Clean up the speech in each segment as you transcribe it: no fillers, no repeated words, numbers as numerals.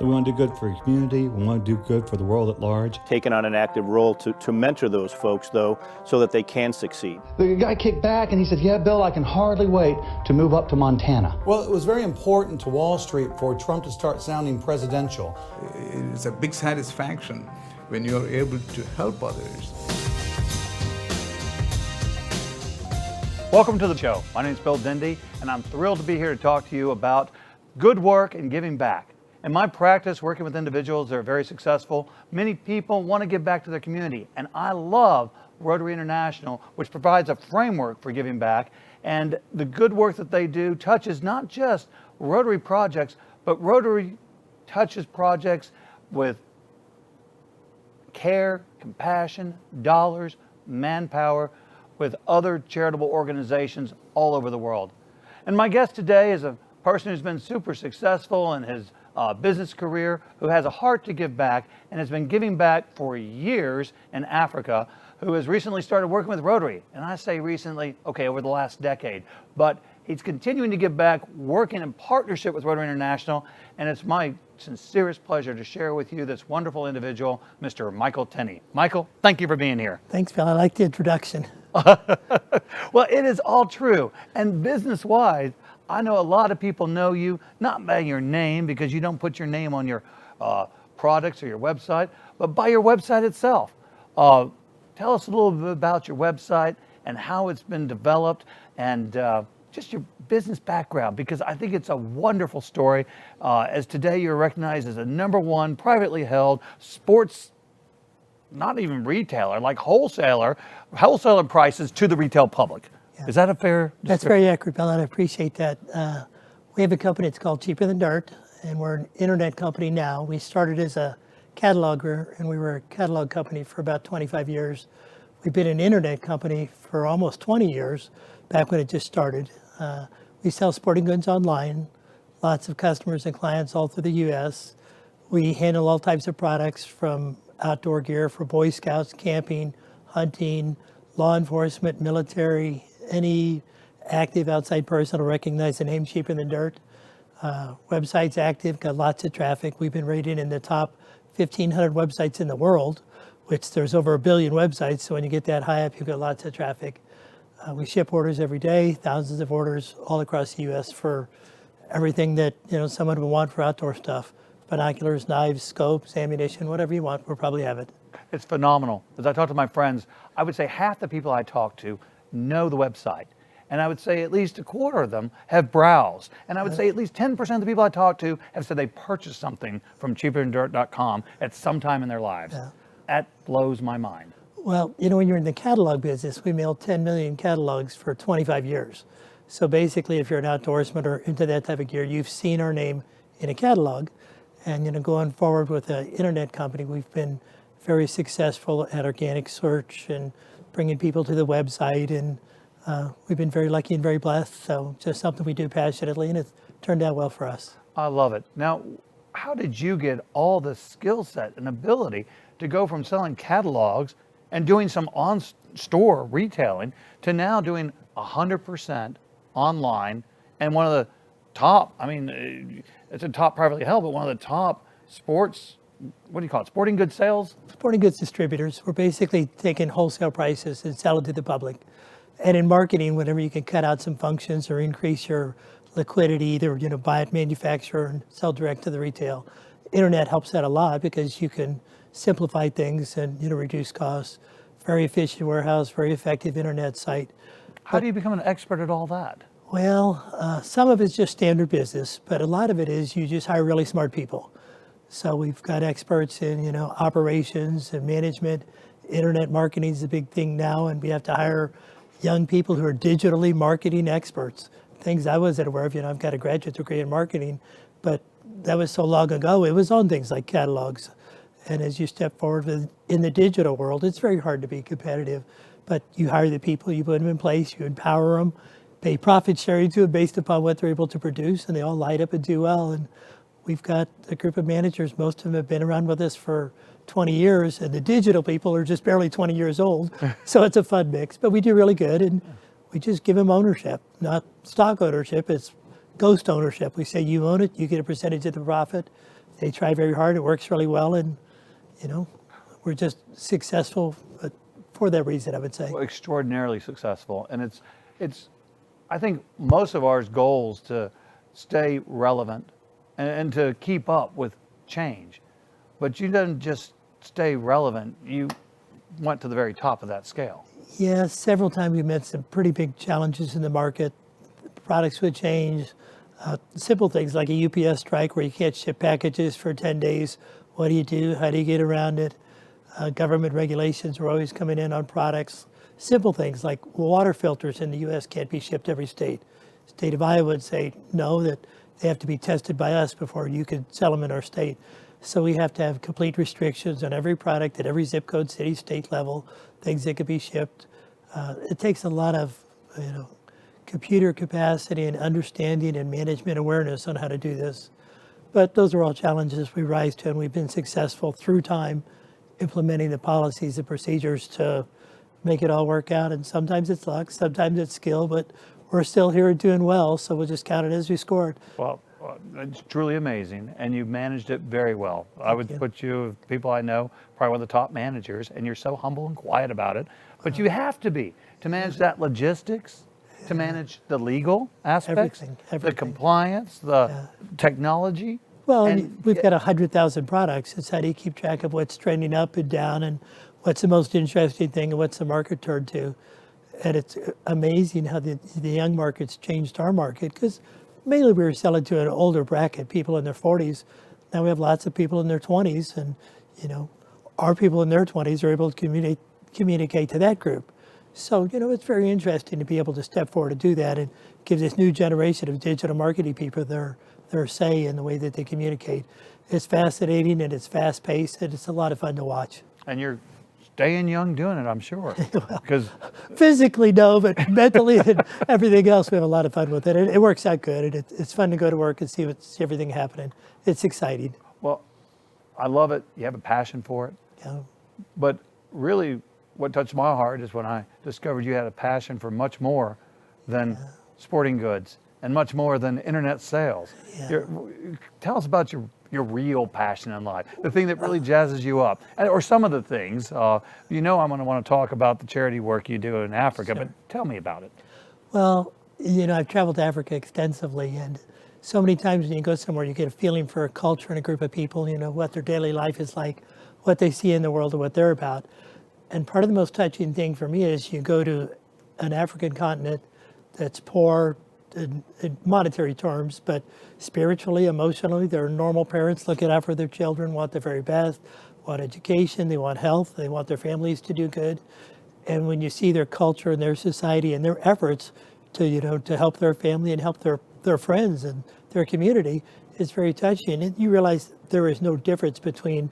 We want to do good for the community. We want to do good for the world at large. Taken on an active role to mentor those folks, though, so that they can succeed. The guy kicked back and he said, "Yeah, Bill, I can hardly wait to move up to Montana." Well, it was very important to Wall Street for Trump to start sounding presidential. It's a big satisfaction when you're able to help others. Welcome to the show. My name is Bill Dendy, and I'm thrilled to be here to talk to you about good work and giving back. In my practice, working with individuals that are very successful, many people want to give back to their community. And I love Rotary International, which provides a framework for giving back. And the good work that they do touches not just Rotary projects, but Rotary touches projects with care, compassion, dollars, manpower, with other charitable organizations all over the world. And my guest today is a person who's been super successful in his business career, who has a heart to give back and has been giving back for years in Africa, who has recently started working with Rotary. And I say recently, okay, over the last decade, but he's continuing to give back, working in partnership with Rotary International. And it's my sincerest pleasure to share with you this wonderful individual, Mr. Michael Tenny. Michael, thank you for being here. Thanks, Bill. I like the introduction. Well, it is all true. And business-wise, I know a lot of people know you, not by your name, because you don't put your name on your products or your website, but by your website itself. Tell us a little bit about your website and how it's been developed, and just your business background, because I think it's a wonderful story. As today you're recognized as a #1 privately held sports, not even retailer, like wholesaler prices to the retail public. Yeah. Is that a fair description? That's very accurate, Bill, and I appreciate that. We have a company, it's called Cheaper Than Dirt, and we're an internet company now. We started as a cataloger, and we were a catalog company for about 25 years. We've been an internet company for almost 20 years, back when it just started. We sell sporting goods online, lots of customers and clients all through the U.S. We handle all types of products, from outdoor gear for Boy Scouts, camping, hunting, law enforcement, military, any active outside person will recognize the name Cheaper Than Dirt. Website's active, got lots of traffic. We've been rated in the top 1,500 websites in the world, which there's over 1 billion websites, so when you get that high up, you've got lots of traffic. We ship orders every day, thousands of orders all across the U.S. for everything that someone would want for outdoor stuff. Binoculars, knives, scopes, ammunition, whatever you want, we'll probably have it. It's phenomenal. As I talk to my friends, I would say half the people I talk to know the website. And I would say at least a quarter of them have browsed. And I would say at least 10% of the people I talk to have said they purchased something from cheaperthandirt.com at some time in their lives. Yeah. That blows my mind. Well, when you're in the catalog business, we mailed 10 million catalogs for 25 years. So basically, if you're an outdoorsman or into that type of gear, you've seen our name in a catalog. And going forward with the internet company, we've been very successful at organic search and bringing people to the website, and we've been very lucky and very blessed. So just something we do passionately, and it's turned out well for us. I love it. Now, how did you get all the skill set and ability to go from selling catalogs and doing some on-store retailing to now doing 100% online, and one of the top, it's a top privately held, but one of the top sports, what do you call it, sporting goods sales? Sporting goods distributors. We're basically taking wholesale prices and sell it to the public. And in marketing, whenever you can cut out some functions or increase your liquidity, either buy it manufacturer and sell direct to the retail. Internet helps that a lot because you can simplify things and reduce costs. Very efficient warehouse, very effective internet site. How do you become an expert at all that? Well, some of it's just standard business, but a lot of it is you just hire really smart people. So we've got experts in, operations and management. Internet marketing is a big thing now, and we have to hire young people who are digitally marketing experts. Things I wasn't aware of. I've got a graduate degree in marketing, but that was so long ago. It was on things like catalogs. And as you step forward in the digital world, it's very hard to be competitive. But you hire the people, you put them in place, you empower them, pay profit sharing to them based upon what they're able to produce, and they all light up and do well. And we've got a group of managers, most of them have been around with us for 20 years, and the digital people are just barely 20 years old. So it's a fun mix, but we do really good, and we just give them ownership, not stock ownership, it's ghost ownership. We say you own it, you get a percentage of the profit. they try very hard. It works really well, and we're just successful for that reason, I would say. Well, extraordinarily successful, and it's I think most of ours goals to stay relevant and to keep up with change, but you didn't just stay relevant. You went to the very top of that scale. Yeah, several times we met some pretty big challenges in the market. Products would change. Simple things like a UPS strike where you can't ship packages for 10 days. What do you do? How do you get around it? Government regulations were always coming in on products. Simple things like water filters in the U.S. can't be shipped every state. State of Iowa would say no, that they have to be tested by us before you could sell them in our state. So we have to have complete restrictions on every product at every zip code, city, state level, things that could be shipped. It takes a lot of, computer capacity and understanding and management awareness on how to do this. But those are all challenges we rise to, and we've been successful through time implementing the policies and procedures to make it all work out. And sometimes it's luck, sometimes it's skill, but we're still here doing well, so we'll just count it as we scored. Well, it's truly amazing, and you've managed it very well. I would put you, people I know, probably one of the top managers, and you're so humble and quiet about it. But you have to be, to manage that logistics, to manage the legal aspects, Everything. the compliance, the technology. Well, and we've got 100,000 products. It's how do you keep track of what's trending up and down, and what's the most interesting thing, and what's the market turned to. And it's amazing how the young market's changed our market, because mainly we were selling to an older bracket, people in their 40s. Now we have lots of people in their 20s, and our people in their 20s are able to communicate to that group. So it's very interesting to be able to step forward and do that, and give this new generation of digital marketing people their say in the way that they communicate. It's fascinating, and it's fast paced, and it's a lot of fun to watch. And you're staying young doing it, I'm sure. Because physically, no, but mentally and everything else, we have a lot of fun with it. It works out good, and it's fun to go to work and see everything happening. It's exciting. Well, I love it. You have a passion for it. Yeah. But really, what touched my heart is when I discovered you had a passion for much more than sporting goods and much more than internet sales. Yeah. Tell us about your real passion in life, the thing that really jazzes you up, or some of the things. I'm going to want to talk about the charity work you do in Africa, but tell me about it. Well, I've traveled to Africa extensively, and so many times when you go somewhere, you get a feeling for a culture and a group of people, what their daily life is like, what they see in the world, and what they're about. And part of the most touching thing for me is you go to an African continent that's poor in monetary terms, but spiritually, emotionally, they're normal parents looking out for their children, want the very best, want education, they want health, they want their families to do good. And when you see their culture and their society and their efforts to help their family and help their friends and their community, it's very touching. And you realize there is no difference between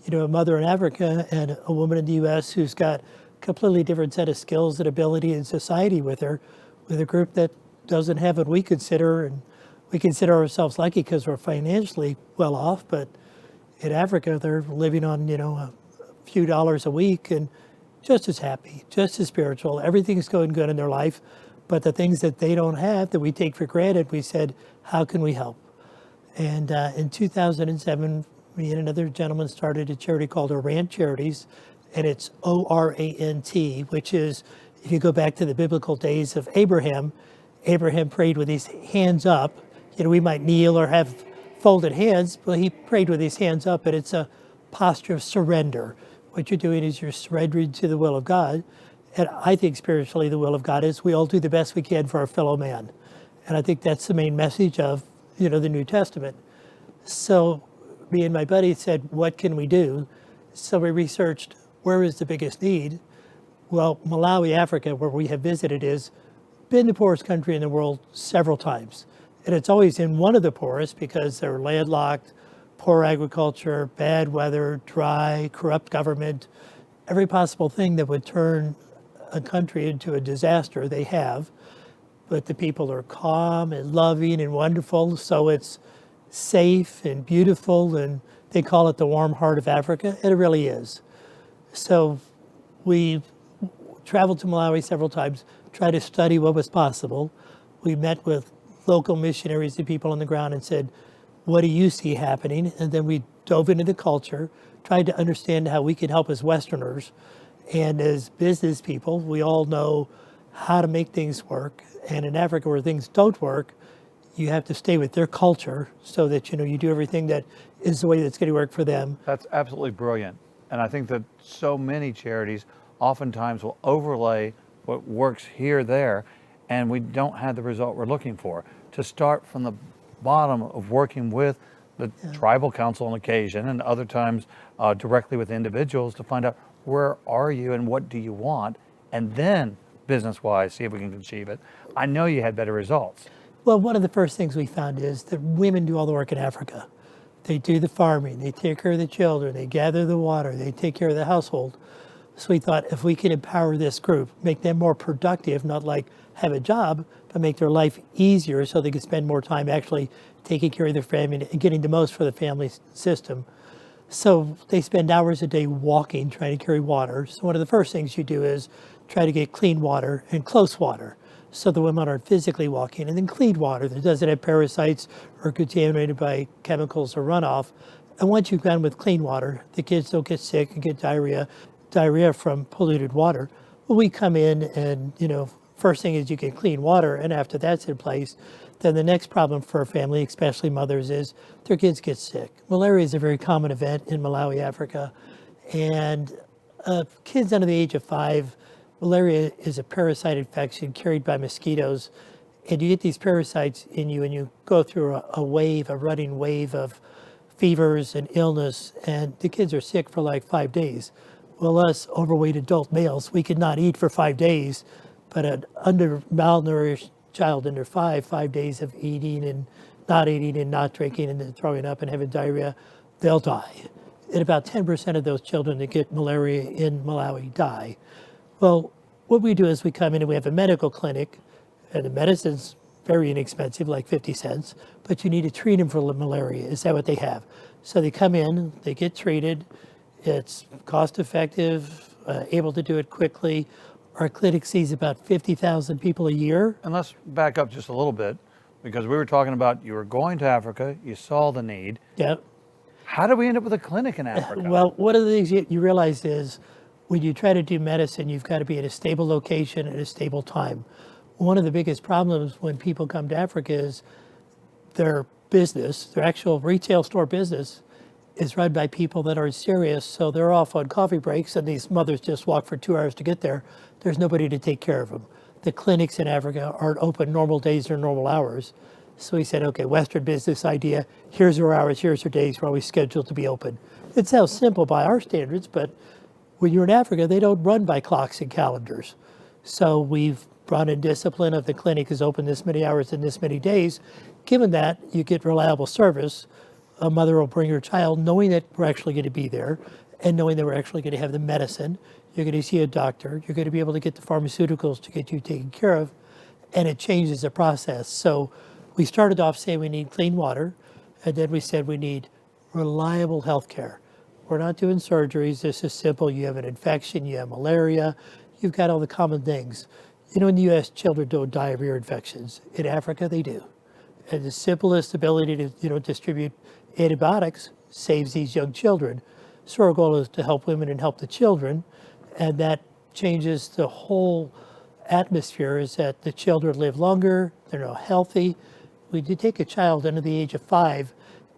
a mother in Africa and a woman in the U.S. who's got a completely different set of skills and ability in society with her, with a group that doesn't have what we consider, and we consider ourselves lucky because we're financially well off, but in Africa they're living on a few dollars a week and just as happy, just as spiritual. Everything's going good in their life, but the things that they don't have that we take for granted, we said, how can we help? And in 2007, me and another gentleman started a charity called Orant Charities, and it's O-R-A-N-T, which is, if you go back to the biblical days of Abraham prayed with his hands up. We might kneel or have folded hands, but he prayed with his hands up, and it's a posture of surrender. What you're doing is you're surrendering to the will of God. And I think spiritually the will of God is we all do the best we can for our fellow man. And I think that's the main message of, the New Testament. So me and my buddy said, what can we do? So we researched, where is the biggest need? Well, Malawi, Africa, where we have visited, is been the poorest country in the world several times. And it's always in one of the poorest because they're landlocked, poor agriculture, bad weather, dry, corrupt government, every possible thing that would turn a country into a disaster they have. But the people are calm and loving and wonderful, so it's safe and beautiful, and they call it the warm heart of Africa, and it really is. So we traveled to Malawi several times, tried to study what was possible. We met with local missionaries and people on the ground and said, what do you see happening? And then we dove into the culture, tried to understand how we could help as Westerners. And as business people, we all know how to make things work. And in Africa, where things don't work, you have to stay with their culture so that, you do everything that is the way that's going to work for them. That's absolutely brilliant. And I think that so many charities oftentimes will overlay what works here, there, and we don't have the result we're looking for. To start from the bottom of working with the tribal council on occasion and other times directly with individuals to find out where are you and what do you want, and then business-wise see if we can achieve it. I know you had better results. Well, one of the first things we found is that women do all the work in Africa. They do the farming, they take care of the children, they gather the water, they take care of the household. So we thought if we could empower this group, make them more productive, not like have a job, but make their life easier so they could spend more time actually taking care of their family and getting the most for the family system. So they spend hours a day walking, trying to carry water. So one of the first things you do is try to get clean water and close water, so the women aren't physically walking, and then clean water that doesn't have parasites or contaminated by chemicals or runoff. And once you've gone with clean water, the kids don't get sick and get diarrhea from polluted water. Well, we come in and, first thing is you get clean water, and after that's in place, then the next problem for a family, especially mothers, is their kids get sick. Malaria is a very common event in Malawi, Africa, and kids under the age of 5, malaria is a parasite infection carried by mosquitoes, and you get these parasites in you and you go through a running wave of fevers and illness, and the kids are sick for like 5 days. Well, us overweight adult males, we could not eat for 5 days, but an malnourished child under 5 days of eating and not drinking and then throwing up and having diarrhea, they'll die. And about 10% of those children that get malaria in Malawi die. Well, what we do is we come in and we have a medical clinic, and the medicine's very inexpensive, like 50 cents, but you need to treat them for malaria. Is that what they have? So they come in, they get treated, it's cost effective, able to do it quickly. Our clinic sees about 50,000 people a year. And let's back up just a little bit, because we were talking about you were going to Africa, you saw the need. Yeah. How did we end up with a clinic in Africa? Well, one of the things you realize is when you try to do medicine, you've got to be at a stable location at a stable time. One of the biggest problems when people come to Africa is their business, their actual retail store business, is run by people that are serious. So they're off on coffee breaks, and these mothers just walk for 2 hours to get there. There's nobody to take care of them. The clinics in Africa aren't open normal days or normal hours. So we said, okay, Western business idea, here's our hours, here's our days, we're always scheduled to be open. It sounds simple by our standards, but when you're in Africa, they don't run by clocks and calendars. So we've brought in discipline of the clinic is open this many hours in this many days. Given that, you get reliable service. A mother will bring her child knowing that we're actually going to be there and knowing that we're actually going to have the medicine. You're going to see a doctor. You're going to be able to get the pharmaceuticals to get you taken care of, and it changes the process. So we started off saying we need clean water, and then we said we need reliable health care. We're not doing surgeries. This is simple. You have an infection, you have malaria, you've got all the common things. In the U.S., children don't die of ear infections. In Africa, they do. And the simplest ability to, distribute antibiotics saves these young children. So our goal is to help women and help the children, and that changes the whole atmosphere, is that the children live longer, they're now healthy. We did take a child under the age of 5,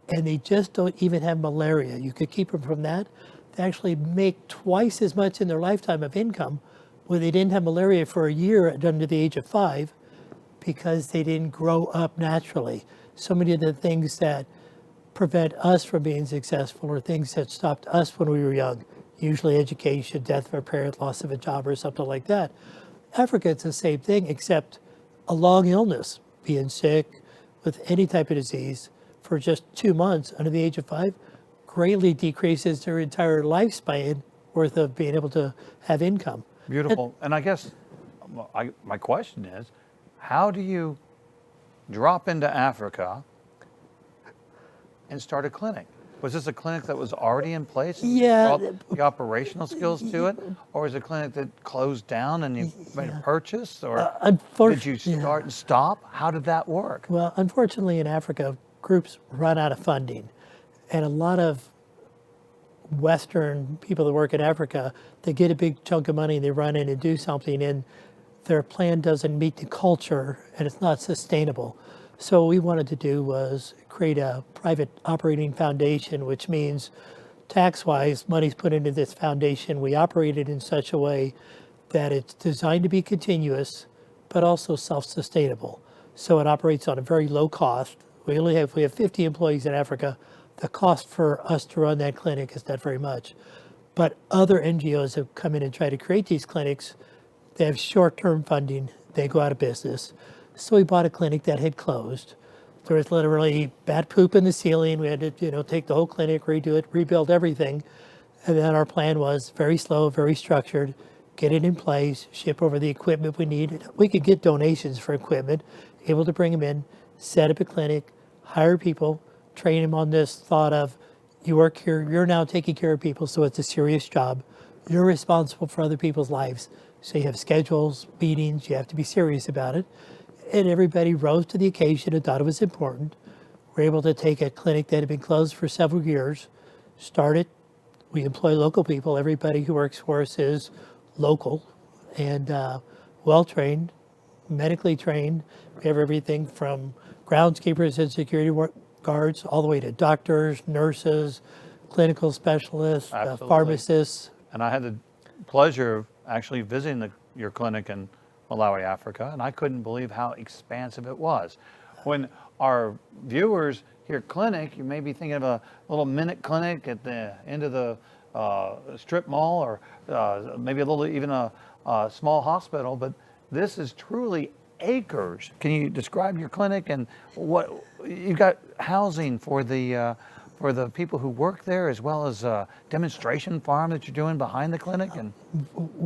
and they just don't even have malaria. You could keep them from that. They actually make twice as much in their lifetime of income when they didn't have malaria for a year under the age of 5, because they didn't grow up naturally. So many of the things that prevent us from being successful are things that stopped us when we were young, usually education, death of a parent, loss of a job, or something like that. Africa, it's the same thing, except a long illness, being sick with any type of disease for just 2 months under the age of 5 greatly decreases their entire lifespan worth of being able to have income. Beautiful. And I guess my question is, how do you drop into Africa and start a clinic? Was this a clinic that was already in place? And Yeah. you brought the operational skills to it? Or was it a clinic that closed down and you made a purchase? Or did you start and stop? How did that work? Well, unfortunately in Africa, groups run out of funding. And a lot of Western people that work in Africa, they get a big chunk of money and they run in and do something, and their plan doesn't meet the culture and it's not sustainable. So what we wanted to do was create a private operating foundation, which means tax-wise, money's put into this foundation. We operate it in such a way that it's designed to be continuous, but also self-sustainable. So it operates on a very low cost. We have 50 employees in Africa. The cost for us to run that clinic is not very much. But other NGOs have come in and tried to create these clinics. They have short-term funding. They go out of business. So we bought a clinic that had closed. There was literally bat poop in the ceiling. We had to, take the whole clinic, redo it, rebuild everything. And then our plan was very slow, very structured, get it in place, ship over the equipment we needed. We could get donations for equipment, able to bring them in, set up a clinic, hire people, train them on this thought of, you work here, you're now taking care of people, so it's a serious job. You're responsible for other people's lives. So you have schedules, meetings, you have to be serious about it. And everybody rose to the occasion and thought it was important. We're able to take a clinic that had been closed for several years, start it. We employ local people. Everybody who works for us is local and well-trained, medically trained. We have everything from groundskeepers and security guards all the way to doctors, nurses, clinical specialists, pharmacists. And I had the pleasure of actually visiting your clinic in Malawi, Africa, and I couldn't believe how expansive it was. When our viewers hear clinic, you may be thinking of a little minute clinic at the end of the strip mall, or maybe even a small hospital, but this is truly acres. Can you describe your clinic and what you've got? Housing for the people who work there, as well as a demonstration farm that you're doing behind the clinic? And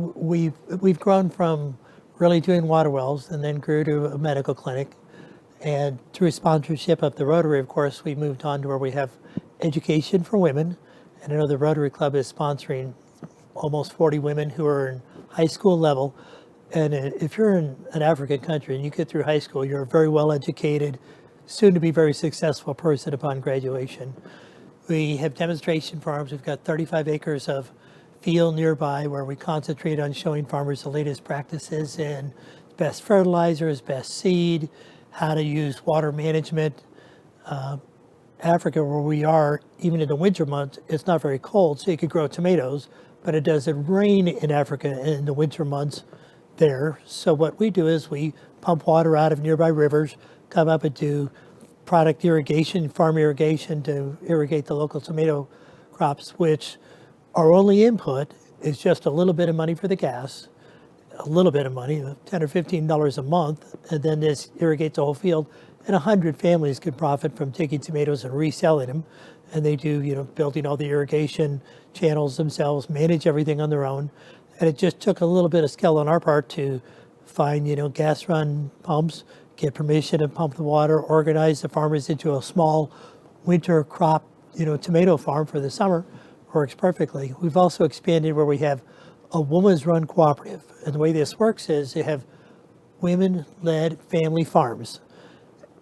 we've grown from really doing water wells and then grew to a medical clinic. And through sponsorship of the Rotary, of course, we moved on to where we have education for women. And I know the Rotary Club is sponsoring almost 40 women who are in high school level. And if you're in an African country and you get through high school, you're a very well educated, soon to be very successful person upon graduation. We have demonstration farms. We've got 35 acres of field nearby where we concentrate on showing farmers the latest practices in best fertilizers, best seed, how to use water management. Africa, where we are, even in the winter months, it's not very cold, so you could grow tomatoes, but it doesn't rain in Africa in the winter months there. So what we do is we pump water out of nearby rivers, come up and do product irrigation, farm irrigation to irrigate the local tomato crops, which our only input is just a little bit of money for the gas, a little bit of money, $10 or $15 a month, and then this irrigates the whole field. And 100 families could profit from taking tomatoes and reselling them. And they do, building all the irrigation channels themselves, manage everything on their own. And it just took a little bit of skill on our part to find, gas run pumps, get permission to pump the water, organize the farmers into a small winter crop, tomato farm for the summer. Works perfectly. We've also expanded where we have a women's run cooperative. And the way this works is they have women-led family farms.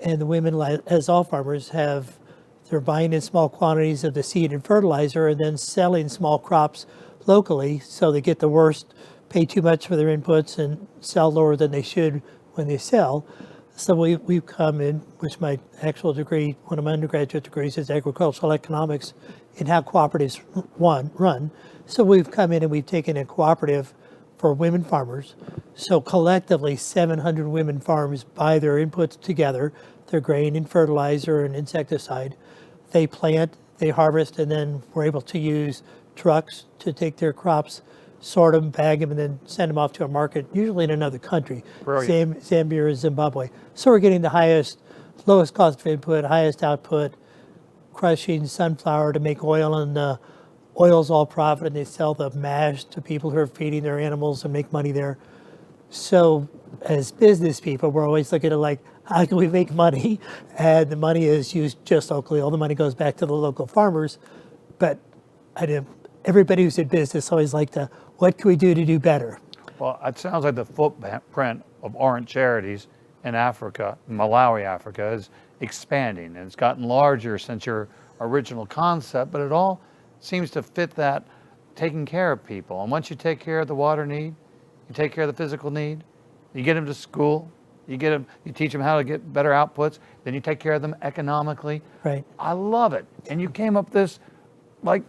And the women, as all farmers, they're buying in small quantities of the seed and fertilizer and then selling small crops locally, so they get the worst, pay too much for their inputs and sell lower than they should when they sell. So we've come in, which my actual degree, one of my undergraduate degrees is agricultural economics, in how cooperatives run. So we've come in and we've taken a cooperative for women farmers. So collectively, 700 women farms buy their inputs together, their grain and fertilizer and insecticide. They plant, they harvest, and then we're able to use trucks to take their crops, sort them, bag them, and then send them off to a market, usually in another country, Zambia or Zimbabwe. So we're getting the lowest cost of input, highest output, crushing sunflower to make oil, and the oil's all profit, and they sell the mash to people who are feeding their animals and make money there. So as business people, we're always looking at how can we make money? And the money is used just locally. All the money goes back to the local farmers. But everybody who's in business always what can we do to do better? Well, it sounds like the footprint of Orant Charities in Africa, Malawi, Africa, is expanding, and it's gotten larger since your original concept, but it all seems to fit that taking care of people. And once you take care of the water need, you take care of the physical need, you get them to school, you teach them how to get better outputs, then you take care of them economically. Right. I love it. And you came up this, like,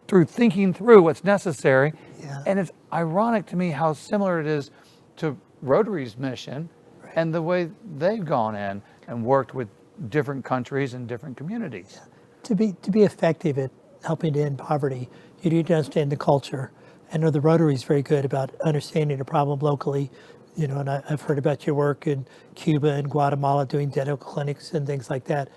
through thinking through what's necessary. Yeah. And it's ironic to me how similar it is to Rotary's mission and the way they've gone in and worked with different countries and different communities. To be effective at helping to end poverty, you need to understand the culture. I know the Rotary is very good about understanding the problem locally. You know, and I've heard about your work in Cuba and Guatemala doing dental clinics and things like that.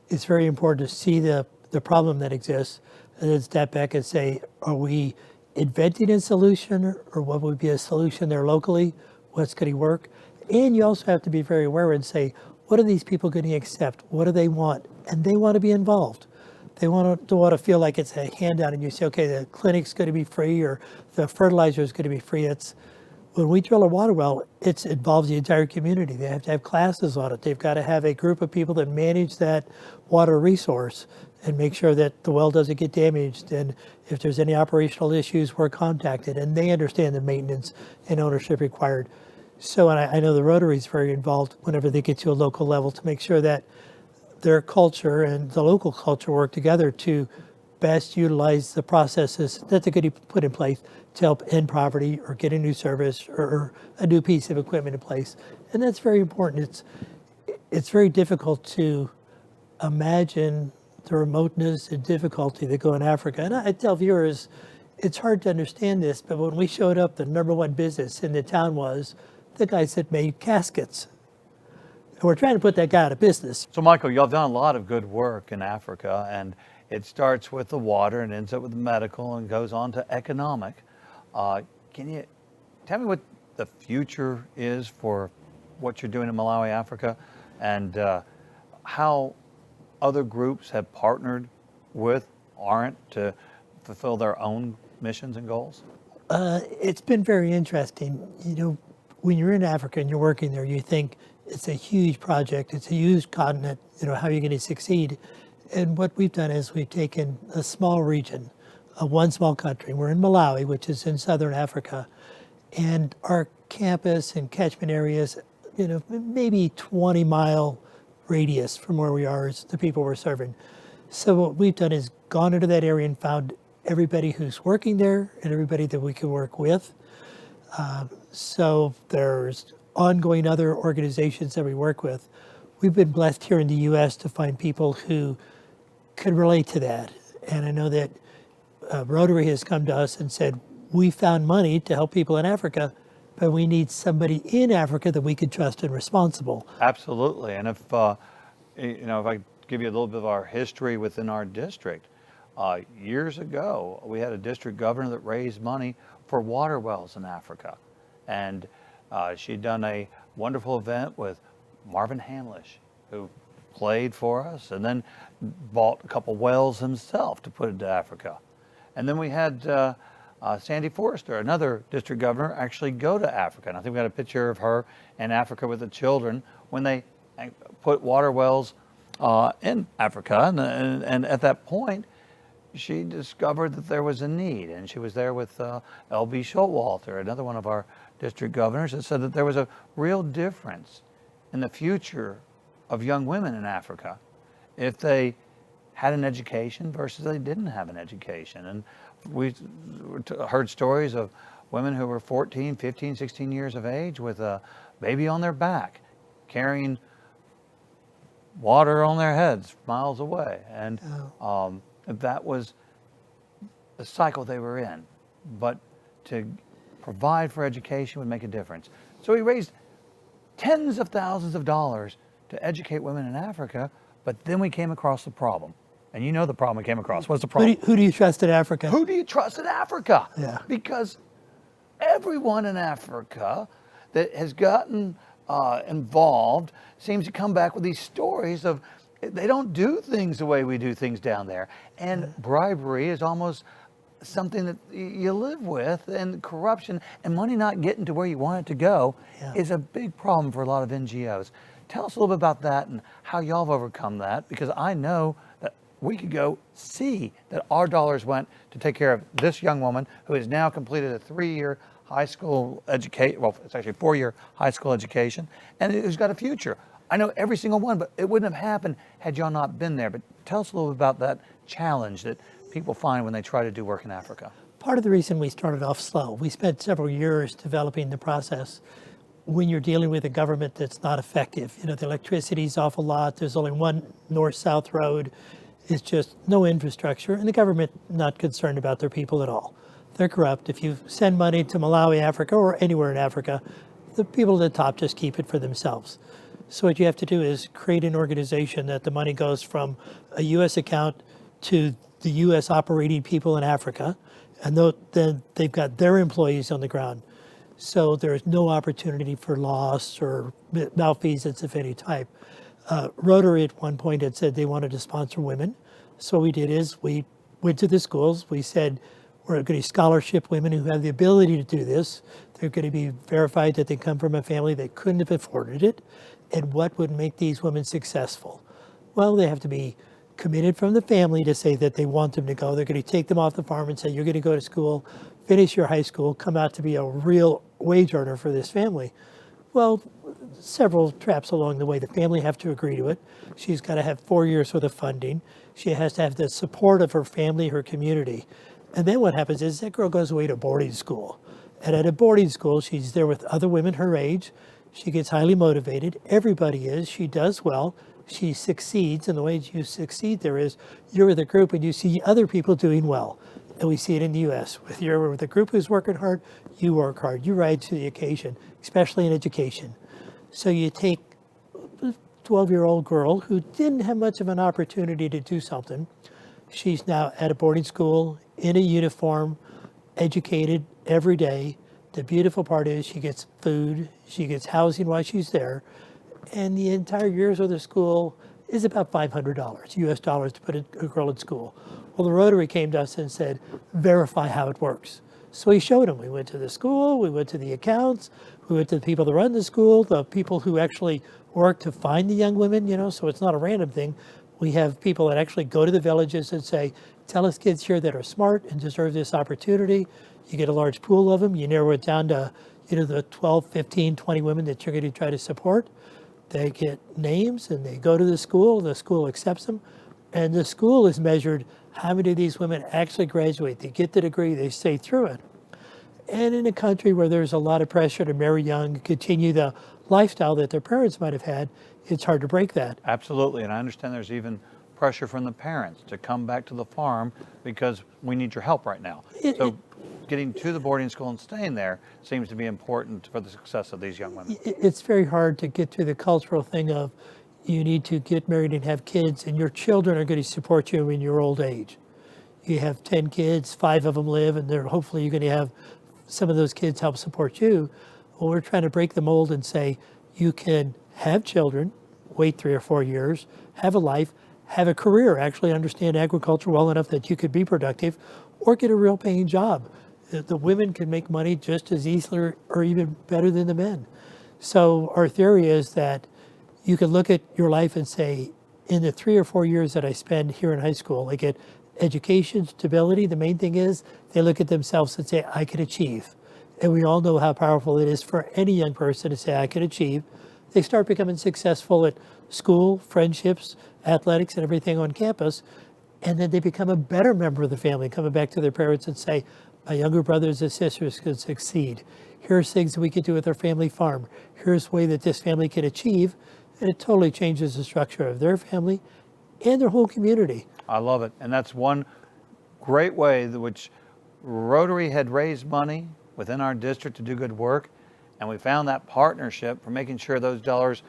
It's very important to see the problem that exists and then step back and say, are we inventing a solution, or what would be a solution there locally? What's going to work? And you also have to be very aware and say, what are these people going to accept? What do they want? And they want to be involved. They want to feel like it's a handout and you say, okay, the clinic's going to be free or the fertilizer is going to be free. When we drill a water well, it involves the entire community. They have to have classes on it. They've got to have a group of people that manage that water resource and make sure that the well doesn't get damaged. And if there's any operational issues, we're contacted. And they understand the maintenance and ownership required. So, and I know the Rotary is very involved whenever they get to a local level to make sure that their culture and the local culture work together to best utilize the processes that they're going to put in place to help end poverty or get a new service or a new piece of equipment in place. And that's very important. It's very difficult to imagine the remoteness and difficulty that go in Africa. And I tell viewers, it's hard to understand this, but when we showed up, the #1 business in the town was the guys that made caskets. And we're trying to put that guy out of business. So Michael, y'all have done a lot of good work in Africa, and it starts with the water and ends up with the medical and goes on to economic. Can you tell me what the future is for what you're doing in Malawi, Africa, and how other groups have partnered with Orant to fulfill their own missions and goals? It's been very interesting. You know, when you're in Africa and you're working there, you think it's a huge project, it's a huge continent, you know, how are you going to succeed? And what we've done is we've taken a small region, one small country. We're in Malawi, which is in southern Africa, and our campus and catchment areas, you know, maybe 20-mile radius from where we are is the people we're serving. So what we've done is gone into that area and found everybody who's working there and everybody that we can work with. So there's ongoing other organizations that we work with. We've been blessed here in the U.S. to find people who could relate to that. And I know that Rotary has come to us and said, we found money to help people in Africa, but we need somebody in Africa that we could trust and responsible. Absolutely. And if, you know, if I give you a little bit of our history within our district, years ago, we had a district governor that raised money for water wells in Africa. And she'd done a wonderful event with Marvin Hamlish, who played for us and then bought a couple wells himself to put into Africa. And then we had Sandy Forrester, another district governor, actually go to Africa. And I think we got a picture of her in Africa with the children when they put water wells in Africa. And at that point, she discovered that there was a need. And she was there with L.B. Showalter, another one of our district governors, that said that there was a real difference in the future of young women in Africa if they had an education versus they didn't have an education. And we heard stories of women who were 14, 15, 16 years of age with a baby on their back, carrying water on their heads miles away. And that was the cycle they were in. But to provide for education would make a difference. So we raised tens of thousands of dollars to educate women in Africa, but then we came across the problem. And you know the problem we came across. What's the problem? Who do you trust in Africa? Who do you trust in Africa? Yeah. Because everyone in Africa that has gotten involved seems to come back with these stories of they don't do things the way we do things down there. And bribery is almost something that you live with, and corruption and money not getting to where you want it to go is a big problem for a lot of NGOs. Tell us a little bit about that and how y'all have overcome that, because I know that we could go see that our dollars went to take care of this young woman who has now completed a 3-year high school education, well, it's actually a 4-year high school education, and who's got a future. I know every single one, but it wouldn't have happened had y'all not been there. But tell us a little bit about that challenge that people find when they try to do work in Africa. Part of the reason we started off slow, we spent several years developing the process. When you're dealing with a government that's not effective, you know, the electricity's off a lot, there's only one north-south road, it's just no infrastructure, and the government not concerned about their people at all. They're corrupt. If you send money to Malawi, Africa, or anywhere in Africa, the people at the top just keep it for themselves. So what you have to do is create an organization that the money goes from a U.S. account to the U.S. operating people in Africa, and then they've got their employees on the ground. So there's no opportunity for loss or malfeasance of any type. Rotary at one point had said they wanted to sponsor women. So what we did is we went to the schools. We said, we're going to scholarship women who have the ability to do this. They're going to be verified that they come from a family that couldn't have afforded it. And what would make these women successful? Well, they have to be committed from the family to say that they want them to go. They're going to take them off the farm and say, you're going to go to school, finish your high school, come out to be a real wage earner for this family. Well, several traps along the way. The family have to agree to it. She's got to have 4 years worth of funding. She has to have the support of her family, her community. And then what happens is that girl goes away to boarding school. And at a boarding school, she's there with other women her age. She gets highly motivated. Everybody is. She does well. She succeeds. And the way you succeed there is you're with a group and you see other people doing well. And we see it in the U.S. If you're with a group who's working hard, you work hard. You rise to the occasion, especially in education. So you take a 12-year-old girl who didn't have much of an opportunity to do something. She's now at a boarding school, in a uniform, educated every day. The beautiful part is she gets food, she gets housing while she's there, and the entire year's worth of school is about $500 US dollars to put a girl in school. Well, the Rotary came to us and said, verify how it works. So we showed them. We went to the school, we went to the accounts, we went to the people that run the school, the people who actually work to find the young women, you know, so it's not a random thing. We have people that actually go to the villages and say, tell us kids here that are smart and deserve this opportunity. You get a large pool of them. You narrow it down to, you know, the 12, 15, 20 women that you're going to try to support. They get names and they go to the school accepts them, and the school is measured how many of these women actually graduate. They get the degree, they stay through it. And in a country where there's a lot of pressure to marry young, continue the lifestyle that their parents might have had, it's hard to break that. Absolutely, and I understand there's even pressure from the parents to come back to the farm because we need your help right now. So getting to the boarding school and staying there seems to be important for the success of these young women. It's very hard to get through the cultural thing of you need to get married and have kids, and your children are going to support you in your old age. You have 10 kids, 5 of them live, and hopefully you're going to have some of those kids help support you. Well, we're trying to break the mold and say you can have children, wait 3 or 4 years, have a life, have a career, actually understand agriculture well enough that you could be productive, or get a real paying job. The women can make money just as easily or even better than the men. So our theory is that you can look at your life and say, in the 3 or 4 years that I spend here in high school, I get education, stability. The main thing is they look at themselves and say, I can achieve. And we all know how powerful it is for any young person to say, I can achieve. They start becoming successful at school, friendships, athletics, and everything on campus. And then they become a better member of the family, coming back to their parents and say, my younger brothers and sisters can succeed. Here's things that we could do with our family farm. Here's a way that this family can achieve. And it totally changes the structure of their family and their whole community. I love it. And that's one great way in which Rotary had raised money within our district to do good work. And we found that partnership for making sure those dollars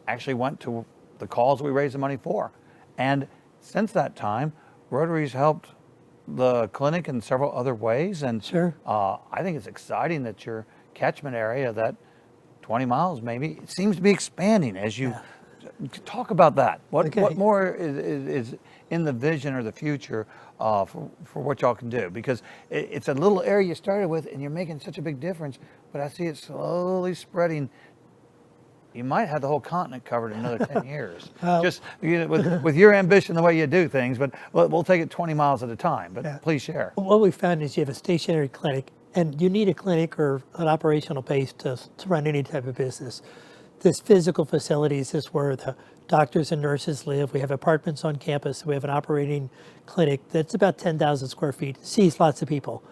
actually went to the cause we raised the money for. And since that time, Rotary's helped the clinic in several other ways. And Sure. I think it's exciting that your catchment area, that 20 miles maybe, it seems to be expanding as you talk about that. What more is in the vision or the future for what y'all can do? Because it's a little area you started with and you're making such a big difference, but I see it slowly spreading you might have the whole continent covered in another 10 years. Just with your ambition, the way you do things, but we'll take it 20 miles at a time, but please share. What we found is you have a stationary clinic, and you need a clinic or an operational base to run any type of business. This physical facilities is where the doctors and nurses live. We have apartments on campus. We have an operating clinic that's about 10,000 square feet, sees lots of people.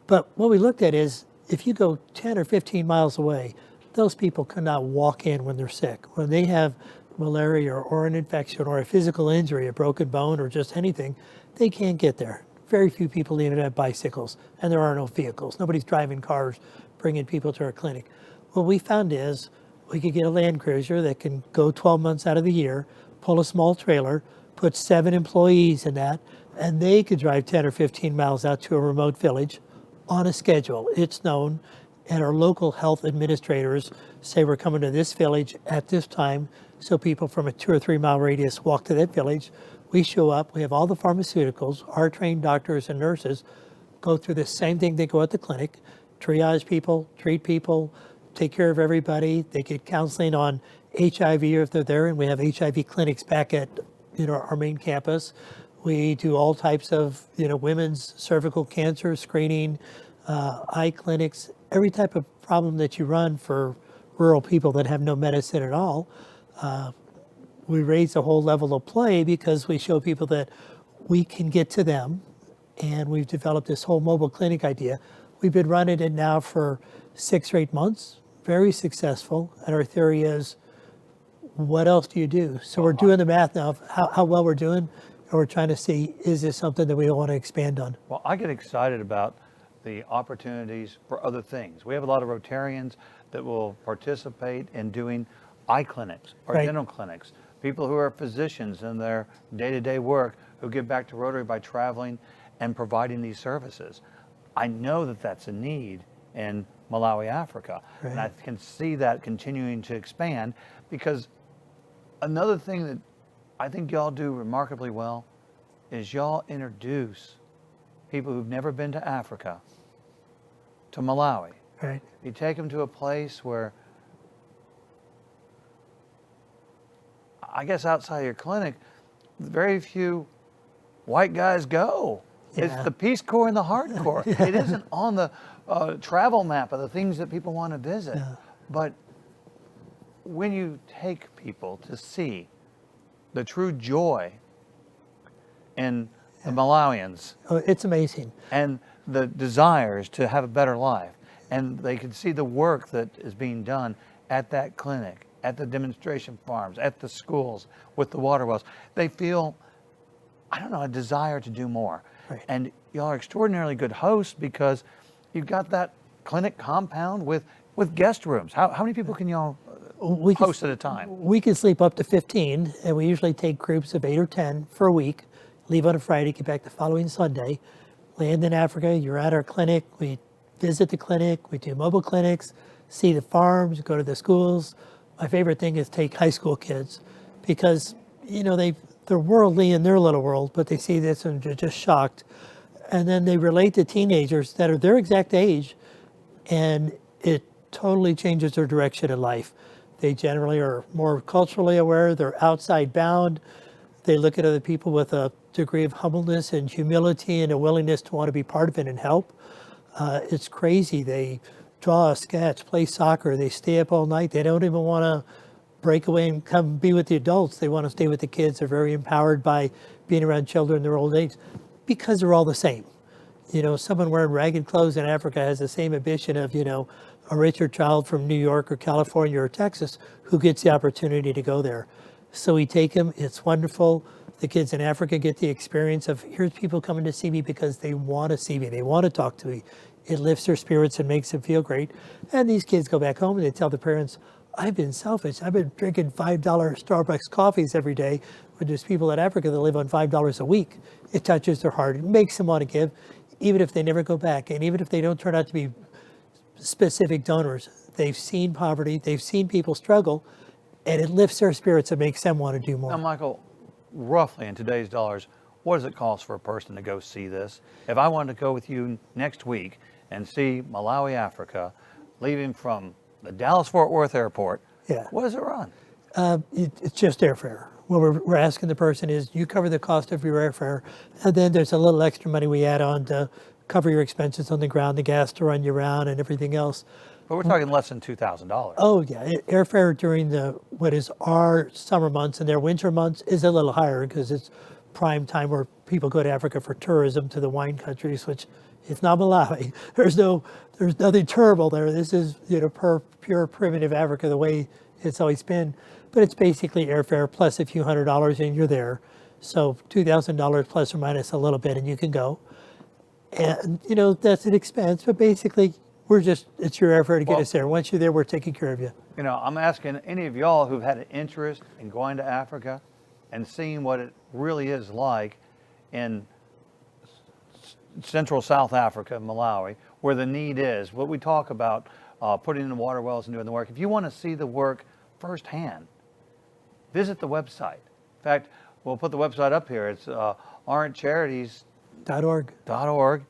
But what we looked at is if you go 10 or 15 miles away, those people cannot walk in when they're sick. When they have malaria or an infection or a physical injury, a broken bone or just anything, they can't get there. Very few people even have bicycles, and there are no vehicles. Nobody's driving cars, bringing people to our clinic. What we found is we could get a Land Cruiser that can go 12 months out of the year, pull a small trailer, put 7 employees in that, and they could drive 10 or 15 miles out to a remote village on a schedule. It's known, and our local health administrators say we're coming to this village at this time, so people from a 2 or 3 mile radius walk to that village. We show up, we have all the pharmaceuticals, our trained doctors and nurses go through the same thing they go at the clinic, triage people, treat people, take care of everybody. They get counseling on HIV if they're there, and we have HIV clinics back at our main campus. We do all types of women's cervical cancer screening, eye clinics, every type of problem that you run for rural people that have no medicine at all. We raise the whole level of play because we show people that we can get to them, and we've developed this whole mobile clinic idea. We've been running it now for 6 or 8 months, very successful, and our theory is, what else do you do? So we're doing the math now of how well we're doing, and we're trying to see, is this something that we want to expand on? Well, I get excited about the opportunities for other things. We have a lot of Rotarians that will participate in doing eye clinics or dental clinics, people who are physicians in their day-to-day work who give back to Rotary by traveling and providing these services. I know that that's a need in Malawi, Africa, and I can see that continuing to expand, because another thing that I think y'all do remarkably well is y'all introduce people who've never been to Africa to Malawi. Right. You take them to a place where, I guess outside your clinic, very few white guys go. Yeah. It's the Peace Corps and the hardcore. It isn't on the travel map of the things that people want to visit. Yeah. But when you take people to see the true joy in the Malawians, Oh, it's amazing. and the desires to have a better life, and they can see the work that is being done at that clinic, at the demonstration farms, at the schools, with the water wells, they feel, I don't know, a desire to do more. Right. And y'all are extraordinarily good hosts because you've got that clinic compound with guest rooms. How many people can y'all host at a time? We can sleep up to 15, and we usually take groups of 8 or 10 for a week, leave on a Friday, get back the following Sunday, land in Africa, you're at our clinic, we visit the clinic, we do mobile clinics, see the farms, go to the schools. My favorite thing is take high school kids, because they're worldly in their little world, but they see this and they're just shocked. And then they relate to teenagers that are their exact age, and it totally changes their direction in life. They generally are more culturally aware, they're outside bound, they look at other people with a degree of humbleness and humility and a willingness to want to be part of it and help. It's crazy. They draw a sketch, play soccer, they stay up all night, they don't even want to break away and come be with the adults. They want to stay with the kids. They're very empowered by being around children in their old age because they're all the same. Someone wearing ragged clothes in Africa has the same ambition of, a richer child from New York or California or Texas who gets the opportunity to go there. So we take them. It's wonderful. The kids in Africa get the experience of, here's people coming to see me because they want to see me. They want to talk to me. It lifts their spirits and makes them feel great. And these kids go back home and they tell the parents, I've been selfish. I've been drinking $5 Starbucks coffees every day, when there's people in Africa that live on $5 a week. It touches their heart. It makes them want to give, even if they never go back. And even if they don't turn out to be specific donors, they've seen poverty, they've seen people struggle, and it lifts their spirits and makes them want to do more. Now, Michael, roughly in today's dollars, what does it cost for a person to go see this? If I wanted to go with you next week and see Malawi, Africa, leaving from the Dallas-Fort Worth airport Yeah. What does it run? It's just airfare. What we're asking the person is you cover the cost of your airfare, and then there's a little extra money we add on to cover your expenses on the ground, the gas to run you around, and everything else. But we're talking less than $2,000. Oh yeah, airfare during what is our summer months and their winter months is a little higher because it's prime time where people go to Africa for tourism to the wine countries, which it's not Malawi. There's nothing terrible there. This is pure primitive Africa the way it's always been. But it's basically airfare plus a few $100s and you're there. So $2,000 plus or minus a little bit and you can go. And that's an expense, but basically it's your airfare to get us there. Once you're there, we're taking care of you. I'm asking any of y'all who've had an interest in going to Africa and seeing what it really is like in Central South Africa, Malawi, where the need is, what we talk about, putting in the water wells and doing the work. If you want to see the work firsthand, visit the website. In fact, we'll put the website up here. It's orantcharities.org.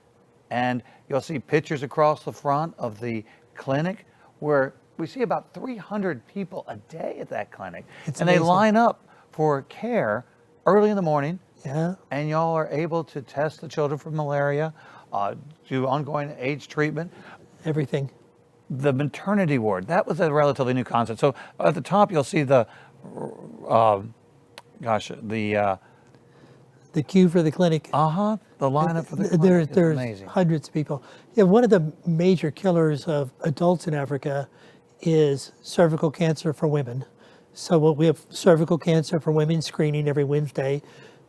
And you'll see pictures across the front of the clinic where we see about 300 people a day at that clinic. It's and amazing. They line up for care early in the morning. Yeah. And y'all are able to test the children for malaria, do ongoing AIDS treatment. Everything. The maternity ward, that was a relatively new concept. So at the top, you'll see the queue for the clinic. the lineup for the clinic. There's amazing. Hundreds of people. Yeah, one of the major killers of adults in Africa is cervical cancer for women. So we have cervical cancer for women screening every Wednesday.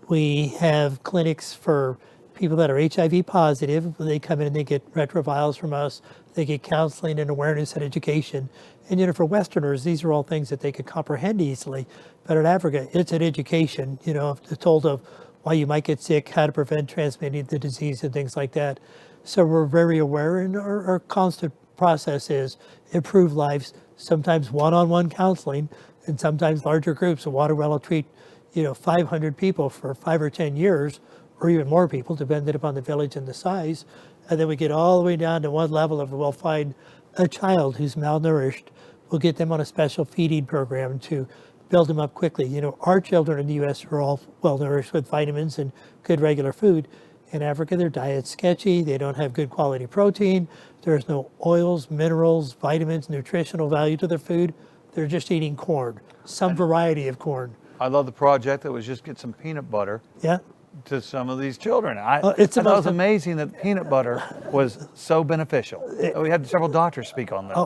We have clinics for people that are HIV positive. They come in and they get retrovirals from us. They get counseling and awareness and education. And for Westerners, these are all things that they could comprehend easily. But in Africa, it's an education, if told of why you might get sick, how to prevent transmitting the disease and things like that. So we're very aware, and our constant process is improve lives, sometimes one-on-one counseling, and sometimes larger groups. A water well will treat 500 people for 5 or 10 years, or even more people, depending upon the village and the size. And then we get all the way down to one level of we'll find a child who's malnourished. We'll get them on a special feeding program to build them up quickly. Our children in the U.S. are all well nourished with vitamins and good regular food. In Africa, their diet's sketchy. They don't have good quality protein. There's no oils, minerals, vitamins, nutritional value to their food. They're just eating corn, some variety of corn. I love the project that was just get some peanut butter Yeah. to some of these children. It's I thought it was about- amazing that peanut butter was so beneficial. We had several doctors speak on this.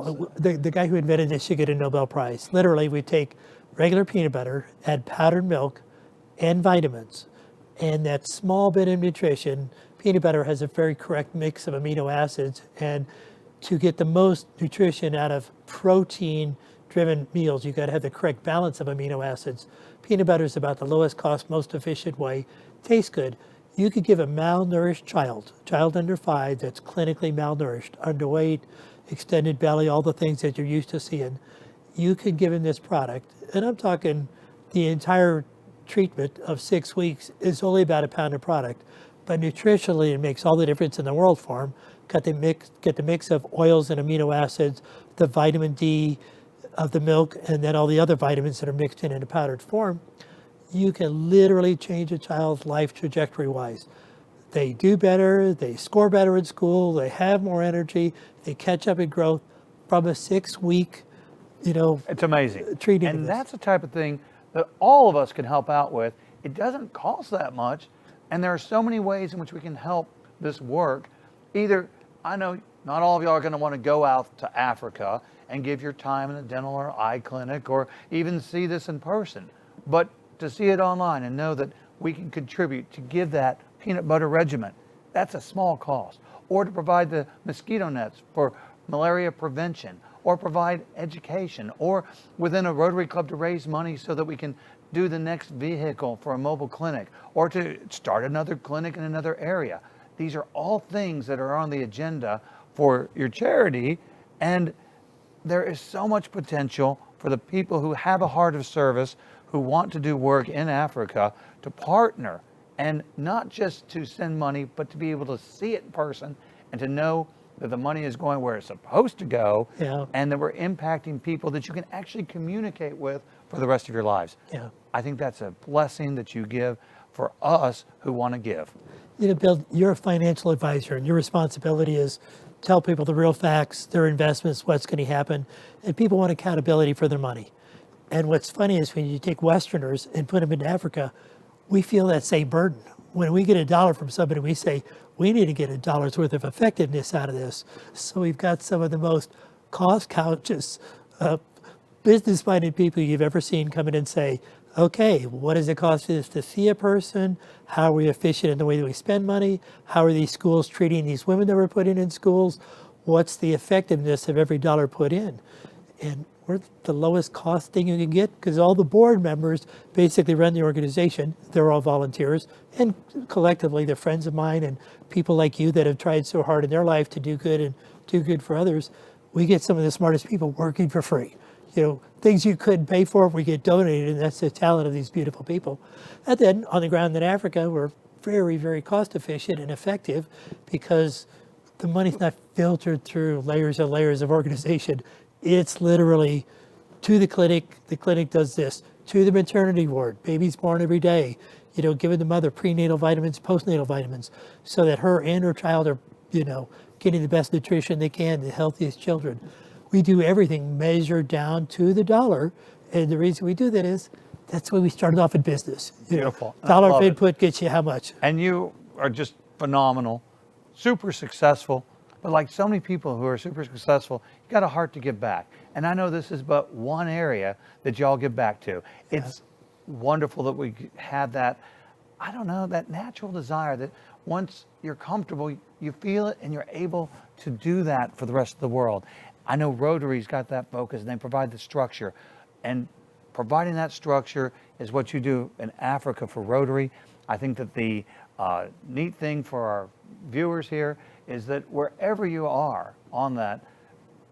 The guy who invented this should get a Nobel Prize. Literally, we take regular peanut butter, add powdered milk and vitamins, and that small bit of nutrition. Peanut butter has a very correct mix of amino acids, and to get the most nutrition out of protein-driven meals, you've got to have the correct balance of amino acids. Peanut butter is about the lowest cost, most efficient way. Tastes good. You could give a malnourished child under 5 that's clinically malnourished, underweight, extended belly, all the things that you're used to seeing. You could give him this product, and I'm talking the entire treatment of 6 weeks is only about a pound of product, but nutritionally it makes all the difference in the world for him. Get the mix of oils and amino acids, the vitamin D of the milk, and then all the other vitamins that are mixed in a powdered form. You can literally change a child's life trajectory-wise. They do better, they score better in school, they have more energy, they catch up in growth from a 6-week, It's amazing. treating of And this. that's the type of thing that all of us can help out with. It doesn't cost that much, and there are so many ways in which we can help this work. Either, I know not all of y'all are going to want to go out to Africa and give your time in a dental or eye clinic or even see this in person, but to see it online and know that we can contribute to give that peanut butter regimen, that's a small cost. Or to provide the mosquito nets for malaria prevention, or provide education, or within a Rotary Club to raise money so that we can do the next vehicle for a mobile clinic, or to start another clinic in another area. These are all things that are on the agenda for your charity, and there is so much potential for the people who have a heart of service, who want to do work in Africa, to partner, and not just to send money, but to be able to see it in person and to know that the money is going where it's supposed to go, Yeah. and that we're impacting people that you can actually communicate with for the rest of your lives. Yeah. I think that's a blessing that you give for us who want to give. You know, Bill, you're a financial advisor, and your responsibility is tell people the real facts, their investments, what's going to happen, and people want accountability for their money. And what's funny is when you take Westerners and put them into Africa, we feel that same burden. When we get a dollar from somebody, we say, we need to get $1 worth of effectiveness out of this. So we've got some of the most cost-conscious, business-minded people you've ever seen come in and say, okay, what does it cost us to see a person? How are we efficient in the way that we spend money? How are these schools treating these women that we're putting in schools? What's the effectiveness of every dollar put in? And we're the lowest cost thing you can get because all the board members basically run the organization. They're all volunteers, and collectively they're friends of mine and people like you that have tried so hard in their life to do good and do good for others. We get some of the smartest people working for free. You know, things you couldn't pay for, we get donated, and that's the talent of these beautiful people. And then on the ground in Africa, we're very, very cost efficient and effective because the money's not filtered through layers and layers of organization. It's literally to the clinic does this, to the maternity ward, baby's born every day, you know, giving the mother prenatal vitamins, postnatal vitamins, so that her and her child are, you know, getting the best nutrition they can, the healthiest children. We do everything measured down to the dollar, and the reason we do that is that's the way we started off in business. You Beautiful. know, dollar I love of it. input gets you how much? And you are just phenomenal, super successful. But like so many people who are super successful, you got a heart to give back. And I know this is but one area that y'all give back to. It's wonderful that we have that, I don't know, that natural desire that once you're comfortable, you feel it and you're able to do that for the rest of the world. I know Rotary's got that focus and they provide the structure. And providing that structure is what you do in Africa for Rotary. I think that the neat thing for our viewers here is that wherever you are on that,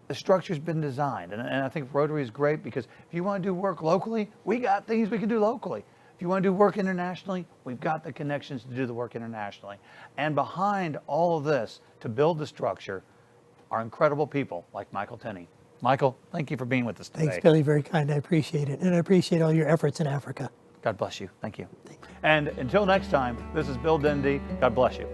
the structure's been designed. And I think Rotary is great because if you want to do work locally, we got things we can do locally. If you want to do work internationally, we've got the connections to do the work internationally. And behind all of this, to build the structure, are incredible people like Michael Tenny. Michael, thank you for being with us today. Thanks, Billy. Very kind. I appreciate it. And I appreciate all your efforts in Africa. God bless you. Thank you. And until next time, this is Bill Dendy. God bless you.